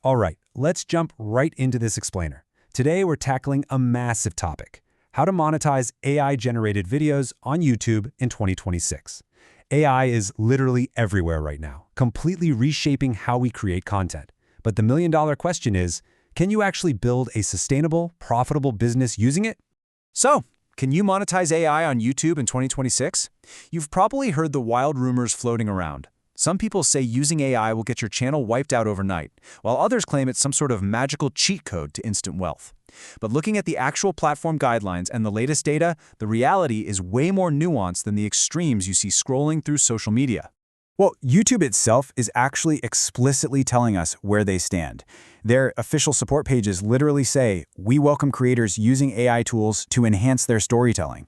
All right, let's jump right into this explainer. Today, we're tackling a massive topic: how to monetize AI-generated videos on YouTube in 2026. AI is literally everywhere right now, completely reshaping how we create content. But the million-dollar question is, can you actually build a sustainable, profitable business using it? So, can you monetize AI on YouTube in 2026? You've probably heard the wild rumors floating around. Some people say using AI will get your channel wiped out overnight, while others claim it's some sort of magical cheat code to instant wealth. But looking at the actual platform guidelines and the latest data, the reality is way more nuanced than the extremes you see scrolling through social media. Well, YouTube itself is actually explicitly telling us where they stand. Their official support pages literally say, "We welcome creators using AI tools to enhance their storytelling."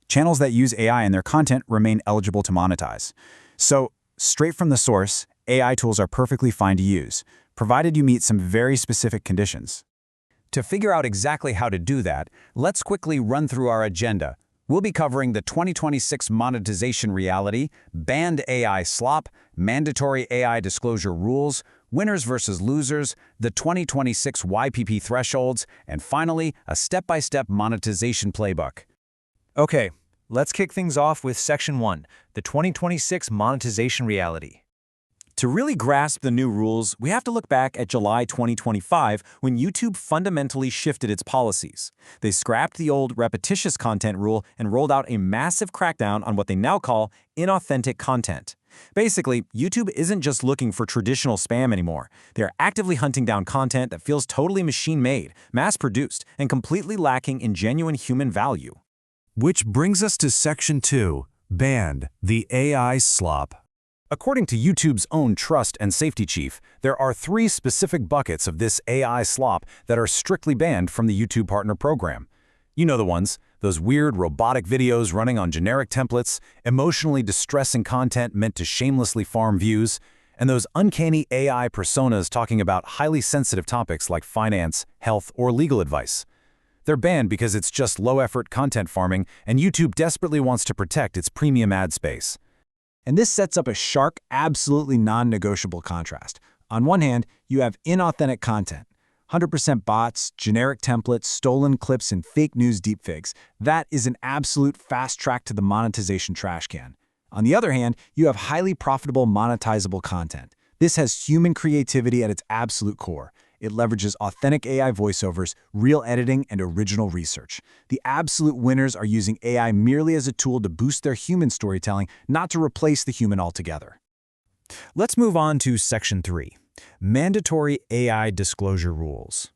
Channels that use AI in their content remain eligible to monetize. So, straight from the source, AI tools are perfectly fine to use, provided you meet some very specific conditions. To figure out exactly how to do that, let's quickly run through our agenda. We'll be covering the 2026 monetization reality, banned AI slop, mandatory AI disclosure rules, winners versus losers, the 2026 YPP thresholds, and finally, a step-by-step monetization playbook. Okay, let's kick things off with Section 1, the 2026 monetization reality. To really grasp the new rules, we have to look back at July 2025 when YouTube fundamentally shifted its policies. They scrapped the old repetitious content rule and rolled out a massive crackdown on what they now call inauthentic content. Basically, YouTube isn't just looking for traditional spam anymore. They're actively hunting down content that feels totally machine-made, mass-produced, and completely lacking in genuine human value. Which brings us to Section 2, banned, the AI slop. According to YouTube's own trust and safety chief, there are 3 specific buckets of this AI slop that are strictly banned from the YouTube Partner Program. You know the ones, those weird robotic videos running on generic templates, emotionally distressing content meant to shamelessly farm views, and those uncanny AI personas talking about highly sensitive topics like finance, health, or legal advice. They're banned because it's just low-effort content farming, and YouTube desperately wants to protect its premium ad space. And this sets up a stark, absolutely non-negotiable contrast. On one hand, you have inauthentic content, 100% bots, generic templates, stolen clips, and fake news deepfakes. That is an absolute fast track to the monetization trash can. On the other hand, you have highly profitable monetizable content. This has human creativity at its absolute core. It leverages authentic AI voiceovers, real editing, and original research. The absolute winners are using AI merely as a tool to boost their human storytelling, not to replace the human altogether. Let's move on to Section 3, mandatory AI disclosure rules.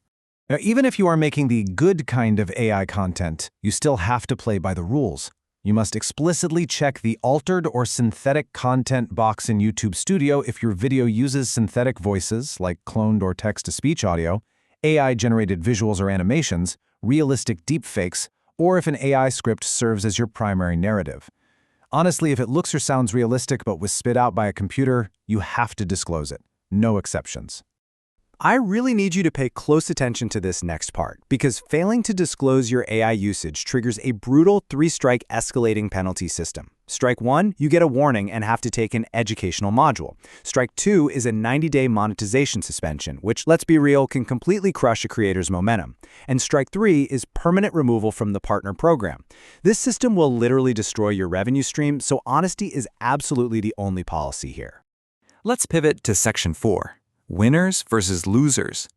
Now, even if you are making the good kind of AI content, you still have to play by the rules. You must explicitly check the altered or synthetic content box in YouTube Studio if your video uses synthetic voices, like cloned or text-to-speech audio, AI-generated visuals or animations, realistic deepfakes, or if an AI script serves as your primary narrative. Honestly, if it looks or sounds realistic but was spit out by a computer, you have to disclose it. No exceptions. I really need you to pay close attention to this next part, because failing to disclose your AI usage triggers a brutal 3-strike escalating penalty system. Strike 1, you get a warning and have to take an educational module. Strike 2 is a 90-day monetization suspension, which, let's be real, can completely crush a creator's momentum. And Strike 3 is permanent removal from the partner program. This system will literally destroy your revenue stream, so honesty is absolutely the only policy here. Let's pivot to Section 4. Winners versus losers.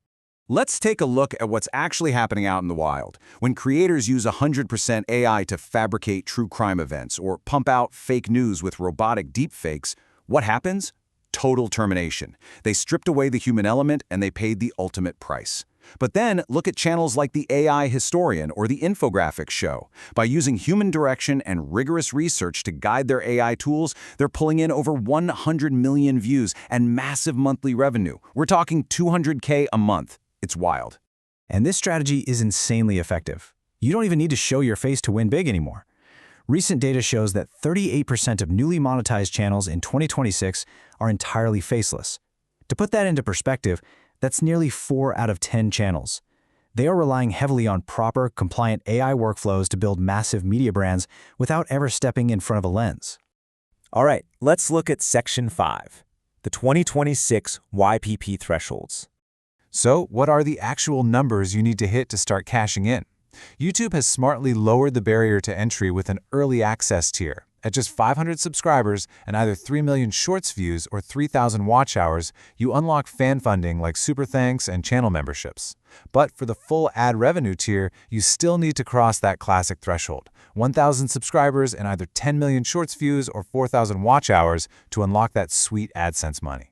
Let's take a look at what's actually happening out in the wild. When creators use 100% AI to fabricate true crime events or pump out fake news with robotic deepfakes, what happens? Total termination. They stripped away the human element and they paid the ultimate price. But then look at channels like the AI Historian or the Infographics Show. By using human direction and rigorous research to guide their AI tools, they're pulling in over 100 million views and massive monthly revenue. We're talking $200K a month. It's wild. And this strategy is insanely effective. You don't even need to show your face to win big anymore. Recent data shows that 38% of newly monetized channels in 2026 are entirely faceless. To put that into perspective, that's nearly 4 out of 10 channels. They are relying heavily on proper, compliant AI workflows to build massive media brands without ever stepping in front of a lens. All right, let's look at Section 5, the 2026 YPP Thresholds. So, what are the actual numbers you need to hit to start cashing in? YouTube has smartly lowered the barrier to entry with an early access tier. At just 500 subscribers and either 3 million Shorts views or 3,000 watch hours, you unlock fan funding like Super Thanks and channel memberships. But for the full ad revenue tier, you still need to cross that classic threshold, 1,000 subscribers and either 10 million Shorts views or 4,000 watch hours to unlock that sweet AdSense money.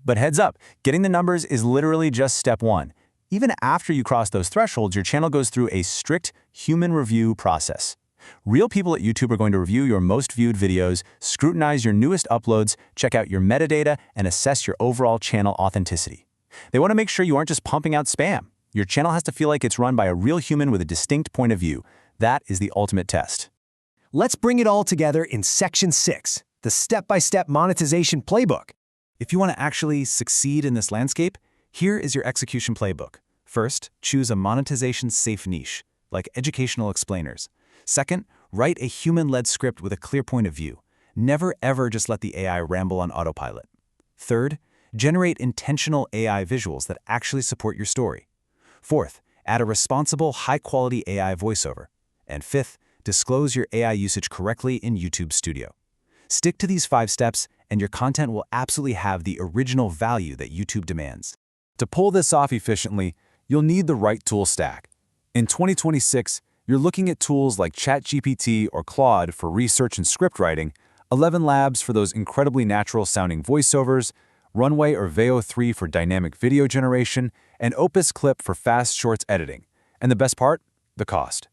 But heads up, getting the numbers is literally just step one. Even after you cross those thresholds, your channel goes through a strict human review process. Real people at YouTube are going to review your most viewed videos, scrutinize your newest uploads, check out your metadata, and assess your overall channel authenticity. They want to make sure you aren't just pumping out spam. Your channel has to feel like it's run by a real human with a distinct point of view. That is the ultimate test. Let's bring it all together in Section 6, the step-by-step monetization playbook. If you want to actually succeed in this landscape, here is your execution playbook. First, choose a monetization-safe niche, like educational explainers. Second, write a human-led script with a clear point of view. Never ever just let the AI ramble on autopilot. Third, generate intentional AI visuals that actually support your story. Fourth, add a responsible, high-quality AI voiceover. And fifth, disclose your AI usage correctly in YouTube Studio. Stick to these 5 steps, and your content will absolutely have the original value that YouTube demands. To pull this off efficiently, you'll need the right tool stack. In 2026, you're looking at tools like ChatGPT or Claude for research and script writing, ElevenLabs for those incredibly natural-sounding voiceovers, Runway or Veo 3 for dynamic video generation, and Opus Clip for fast shorts editing. And the best part? The cost.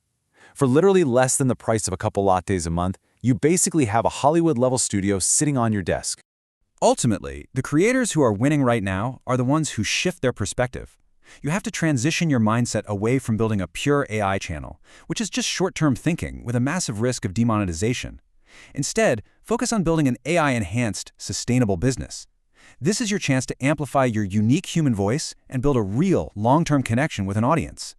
For literally less than the price of a couple lattes a month, you basically have a Hollywood-level studio sitting on your desk. Ultimately, the creators who are winning right now are the ones who shift their perspective. You have to transition your mindset away from building a pure AI channel, which is just short-term thinking with a massive risk of demonetization. Instead, focus on building an AI-enhanced, sustainable business. This is your chance to amplify your unique human voice and build a real, long-term connection with an audience.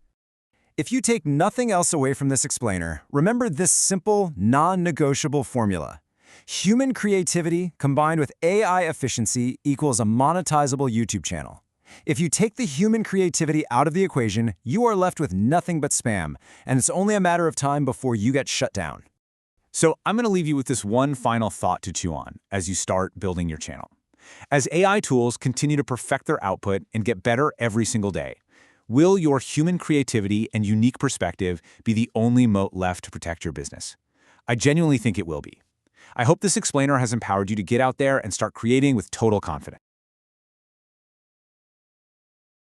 If you take nothing else away from this explainer, remember this simple, non-negotiable formula. Human creativity combined with AI efficiency equals a monetizable YouTube channel. If you take the human creativity out of the equation, you are left with nothing but spam, and it's only a matter of time before you get shut down. So I'm going to leave you with this one final thought to chew on as you start building your channel. As AI tools continue to perfect their output and get better every single day, will your human creativity and unique perspective be the only moat left to protect your business? I genuinely think it will be. I hope this explainer has empowered you to get out there and start creating with total confidence.